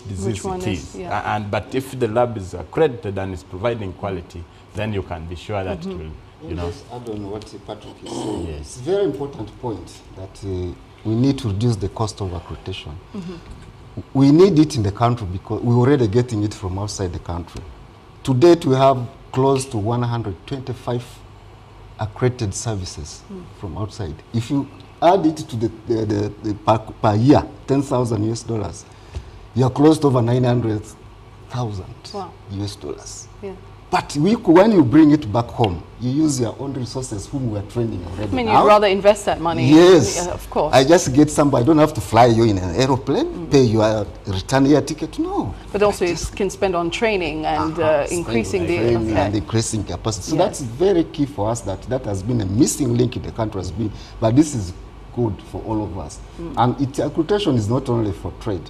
disease it is. Yeah. But if the lab is accredited and is providing quality, then you can be sure that it will, you know. Just add on what Patrick is saying. Yes. It's a very important point that we need to reduce the cost of accreditation. We need it in the country because we're already getting it from outside the country. To date, we have close to 125 accredited services from outside. If you add it to the per year, 10,000 US dollars, you're close to over 900,000 US dollars. Yeah. But when you bring it back home, you use your own resources whom we are training already. I mean, you'd rather invest that money. Yes. Of course. I just get somebody, I don't have to fly you in an aeroplane, pay your return air ticket, no. But also you can spend on training and increasing the... and increasing capacity. So that's very key for us, that has been a missing link in the country has been, but this is good for all of us. And accreditation is not only for trade,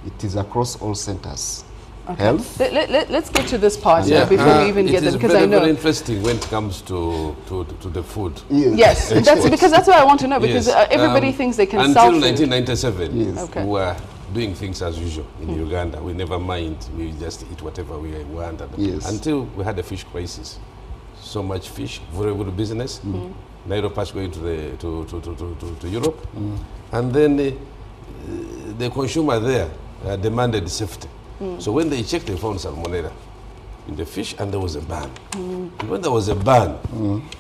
it is across all centers. Okay. Health. Let's get to this part before we even get there, because I know very interesting when it comes to the food. Yes, because that's what I want to know, because everybody thinks they can sell food. Until 1997, we were doing things as usual in Uganda. We never mind. We just eat whatever we want. Until we had a fish crisis. So much fish, very good business. Nairobi's going to Europe, and then the consumer there demanded safety. So when they checked, they found salmonella in the fish, and there was a ban. And when there was a ban,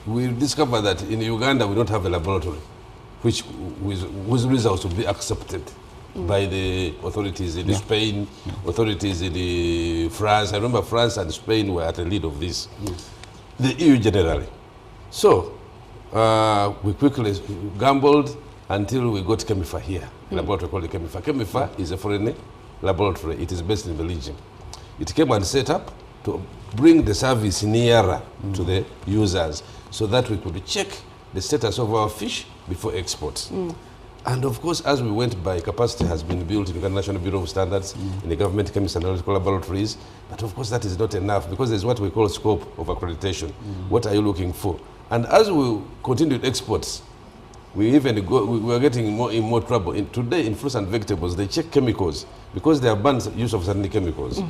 we discovered that in Uganda we don't have a laboratory whose results will be accepted by the authorities in Spain, authorities in France. I remember France and Spain were at the lead of this. The EU generally. So we quickly gambled until we got Chemifa here, a laboratory called Chemifa. Chemifa is a foreign laboratory. It is based in Belgium. It came and set up to bring the service nearer to the users so that we could check the status of our fish before export. And of course, as we went by, capacity has been built in the National Bureau of Standards, in the government chemistry and analytical laboratories. But of course, that is not enough, because there's what we call scope of accreditation. What are you looking for? And as we continued exports, we were getting in more trouble. Today, in fruits and vegetables, they check chemicals because they have banned use of certain chemicals.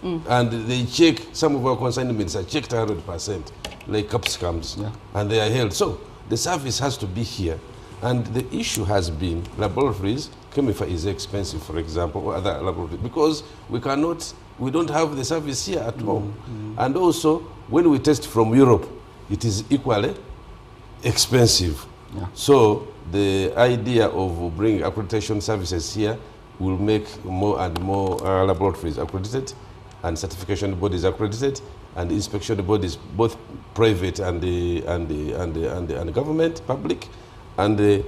And they check, some of our consignments are checked 100%, like capsicums, and they are held. So the service has to be here. And the issue has been laboratories. Chemifa is expensive, for example, or other laboratories, because we don't have the service here at home. And also, when we test from Europe, it is equally expensive. So the idea of bringing accreditation services here will make more and more laboratories accredited, and certification bodies accredited, and inspection bodies, both private and the government, public, and the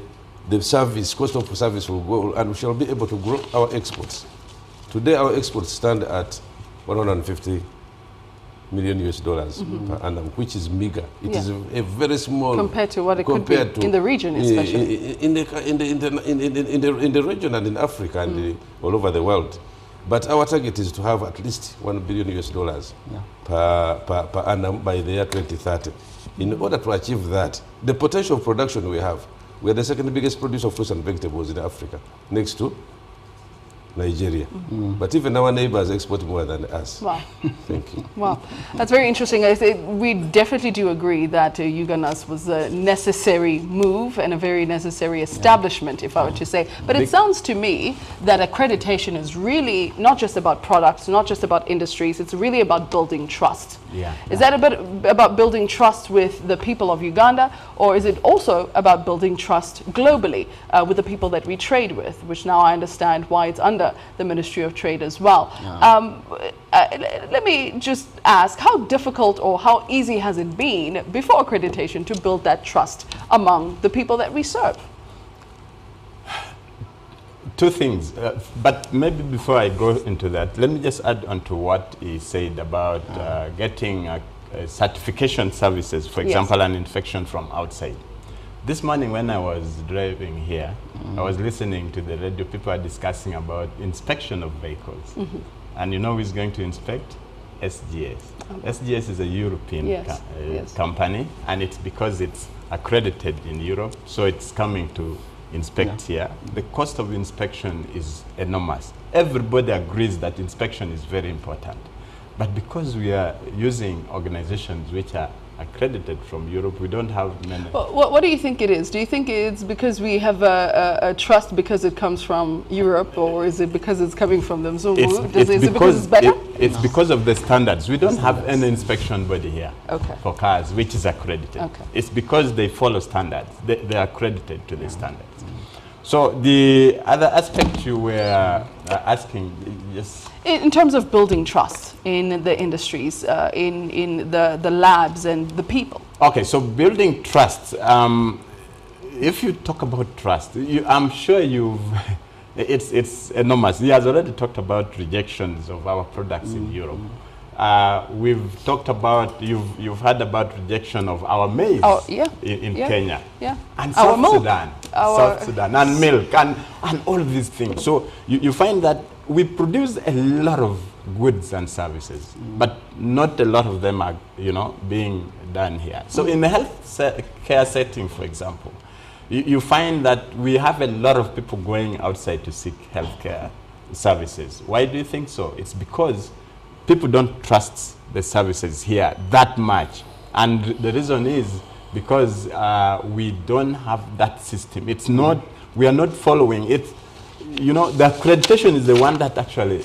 service, cost of service will go, and we shall be able to grow our exports. Today, our exports stand at 150 million US dollars per annum, which is meager. It is a very small compared to what it could be in the region, especially in the region and in Africa and all over the world. But our target is to have at least 1 billion US dollars per annum by the year 2030. In order to achieve that, the potential of production we are the second biggest producer of fruits and vegetables in Africa, next to Nigeria. But even our neighbors export more than us. Wow. Thank you. Wow. That's very interesting. I think we definitely do agree that Ugandas was a necessary move and a very necessary establishment, if I were to say. But it sounds to me that accreditation is really not just about products, not just about industries, it's really about building trust. Is that about building trust with the people of Uganda, or is it also about building trust globally with the people that we trade with, which now I understand why it's under the Ministry of Trade as well. Let me just ask, how difficult or how easy has it been before accreditation to build that trust among the people that we serve? Two things, but maybe before I go into that, let me just add on to what he said about getting certification services, for example, an inspection from outside. This morning when I was driving here, I was listening to the radio. People are discussing about inspection of vehicles. And you know who's going to inspect? SGS. SGS is a European company, and it's because it's accredited in Europe, so it's coming to inspect here, the cost of inspection is enormous. Everybody agrees that inspection is very important. But because we are using organizations which are accredited from Europe, we don't have many. Well, what do you think it is? Do you think it's because we have a trust because it comes from Europe, or is it because it's coming from them? So is it because it's better? It's because of the standards. We don't have any inspection body here for cars which is accredited. It's because they follow standards. They are accredited to the standards. So the other aspect you were asking, yes? In terms of building trust in the industries, in the labs and the people. Okay, so building trust. If you talk about trust, I'm sure it's enormous. He has already talked about rejections of our products in Europe. We've talked about, you've heard about rejection of our maize in Kenya. And South Sudan, and milk, and all these things. So you find that we produce a lot of goods and services, but not a lot of them are, being done here. So in the health care setting, for example, you find that we have a lot of people going outside to seek healthcare services. Why do you think so? It's because people don't trust the services here that much. And the reason is because we don't have that system. It's not, we are not following it. The accreditation is the one that actually,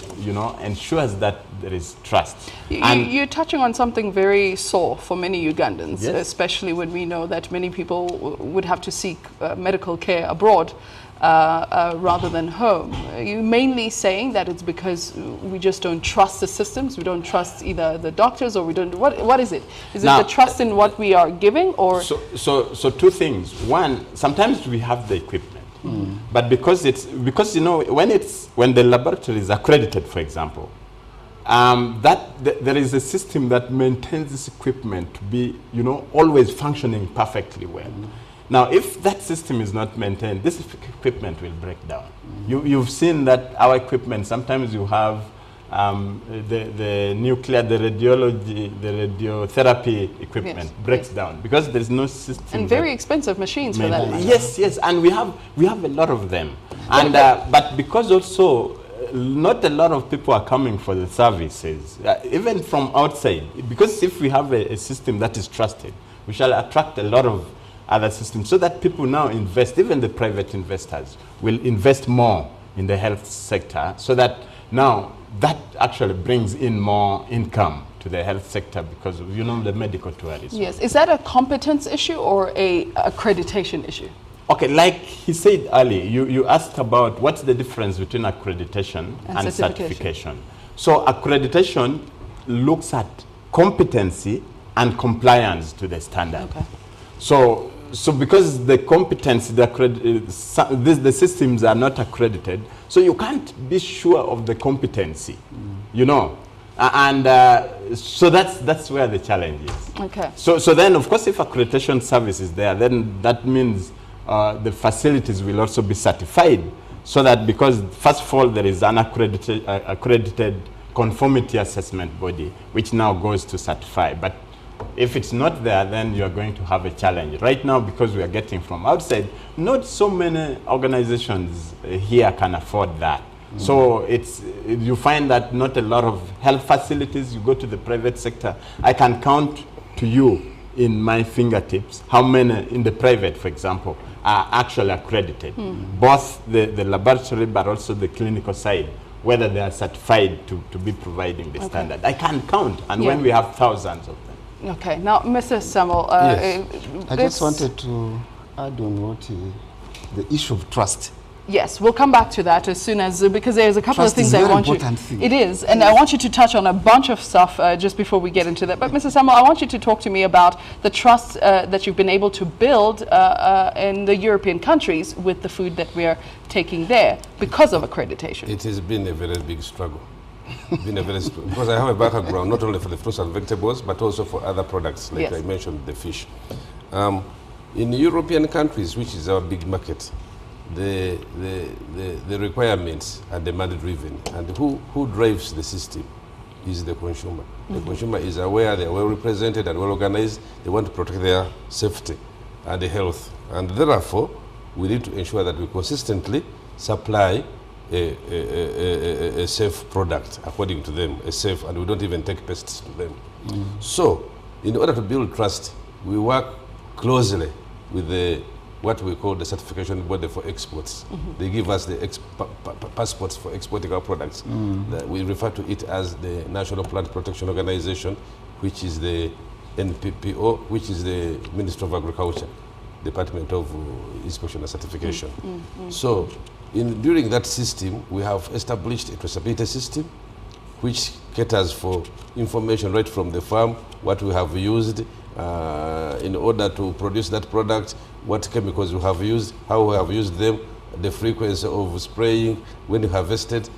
ensures that there is trust. You're touching on something very sore for many Ugandans, especially when we know that many people would have to seek medical care abroad rather than home. Are you mainly saying that it's because we just don't trust the systems, we don't trust either the doctors, or we don't, what is it? Is it the trust in what we are giving, or? So two things. One, sometimes we have the equipment. But because when the laboratory is accredited, for example, there is a system that maintains this equipment to be, always functioning perfectly well. Now, if that system is not maintained, this equipment will break down. You've seen that our equipment, sometimes you have the nuclear, the radiology, the radiotherapy equipment breaks down because there's no system. And very expensive machines for that. Yes, and we have a lot of them. And but because also not a lot of people are coming for the services, even from outside. Because if we have a system that is trusted, we shall attract a lot of other systems, so that people now invest. Even the private investors will invest more in the health sector, so that now that actually brings in more income to the health sector because of, the medical tourism. Yes. Is that a competence issue or a accreditation issue? Okay, like he said earlier, you asked about what's the difference between accreditation and certification. So accreditation looks at competency and compliance to the standard. So because the competency, the systems are not accredited, so you can't be sure of the competency, and so that's where the challenge is. So then, of course, if accreditation service is there, then that means the facilities will also be certified, so that, because first of all, there is an accredited conformity assessment body, which now goes to certify. But if it's not there, then you're going to have a challenge. Right now, because we are getting from outside, not so many organizations here can afford that. So you find that not a lot of health facilities, you go to the private sector, I can count to you in my fingertips how many in the private, for example, are actually accredited. Both the laboratory, but also the clinical side, whether they are certified to be providing the standard. I can count, and when we have thousands of them. Okay, now, Mr. Samuel, I just wanted to add on what the issue of trust. Yes, we'll come back to that as soon as, because there's a couple of things I want you. It is, and I want you to touch on a bunch of stuff just before we get into that. But Mr. Samuel, I want you to talk to me about the trust that you've been able to build in the European countries with the food that we are taking there because of accreditation. It has been a very big struggle. Because I have a background not only for the fruits and vegetables, but also for other products, like I mentioned, the fish. In European countries, which is our big market, the requirements are demand-driven, and who drives the system is the consumer. The consumer is aware, they are well represented and well organized, they want to protect their safety and health, and therefore we need to ensure that we consistently supply a safe product according to them, and we don't even take pests to them. So, in order to build trust, we work closely with what we call the certification body for exports. They give us the passports for exporting our products. We refer to it as the National Plant Protection Organization, which is the NPPO, which is the Ministry of Agriculture, Department of Inspection and Certification. So, during that system, we have established a traceability system, which caters for information right from the farm, what we have used in order to produce that product, what chemicals we have used, how we have used them, the frequency of spraying, when you harvested.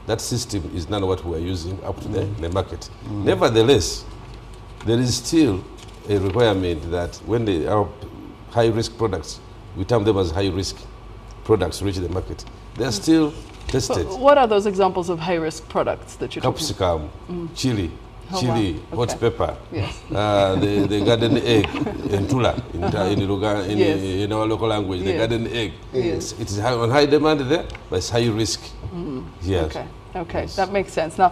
That system is none of what we are using up to the market. Nevertheless, there is still a requirement that when they are high-risk products, we term them as high-risk products reach the market. They are still tested. What are those examples of high-risk products that you're Capsicum, chili, hot pepper, yes. the garden egg, entula, in our local language, the garden egg. Yes. It is on high demand there, but it's high risk. Yes. Okay, yes. That makes sense. Now,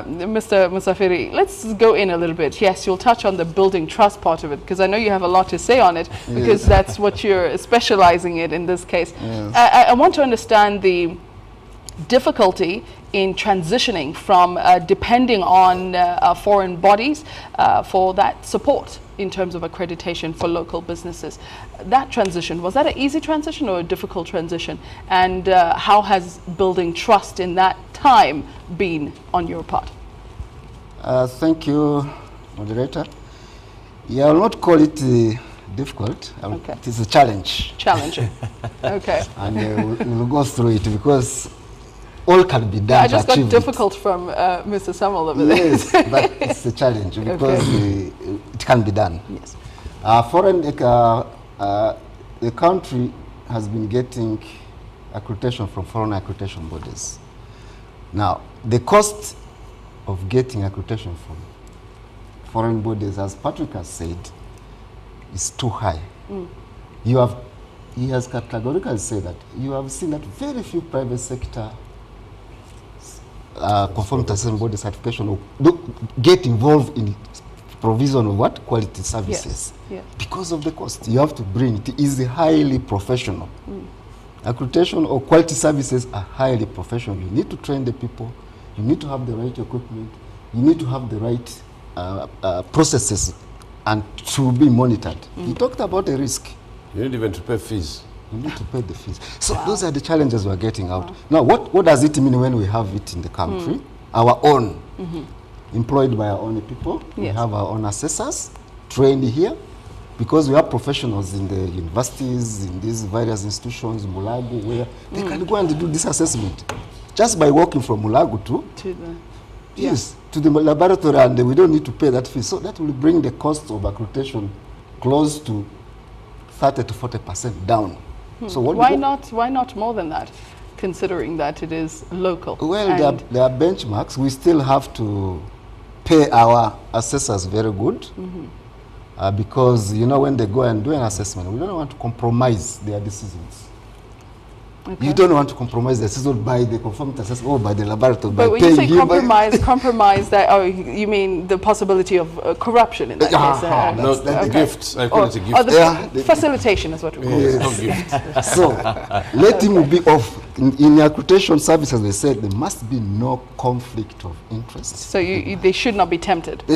Mr. Musafiri, let's go in a little bit. Yes, you'll touch on the building trust part of it, because I know you have a lot to say on it, because that's what you're specializing in this case. Yes. I want to understand the difficulty in transitioning from depending on foreign bodies for that support in terms of accreditation for local businesses. That transition, was that an easy transition or a difficult transition? And how has building trust in that time been on your part? Thank you, moderator. Yeah, I'll not call it difficult. It is a challenge. Challenging. Okay. And we'll go through it because all can be done. I just got difficult from Mr. Samuel over there. Yes, but it's a challenge because it can be done. Yes. The country has been getting accreditation from foreign accreditation bodies. Now, the cost of getting accreditation from foreign bodies, as Patrick has said, is too high. He has categorically said that you have seen that very few private sector conformity assessment body certification get involved in provision of what? Quality services. Yes. Because of the cost. You have to bring it is highly professional. Accreditation or quality services are highly professional. You need to train the people. You need to have the right equipment. You need to have the right processes and to be monitored. You talked about the risk. You need even to pay fees. You need to pay the fees. So those are the challenges we're getting out. Now, what does it mean when we have it in the country? Our own, employed by our own people. Yes. We have our own assessors trained here because we have professionals in the universities, in these various institutions, Mulago, where they can go and do this assessment just by walking from Mulago to the laboratory, and we don't need to pay that fee. So that will bring the cost of accreditation close to 30 to 40% down. So why not more than that, considering that it is local? Well, there are benchmarks. We still have to pay our assessors very good because, you know, when they go and do an assessment, we don't want to compromise their decisions. You don't want to compromise the decision by the conformity assessment or by the laboratory. But when you say compromise that, oh, you mean the possibility of corruption in that case? No, the gifts. I call it a gift. The facilitation is what we call it. No gift. So, let him be off. In accreditation services, they said there must be no conflict of interest. So they should not be tempted.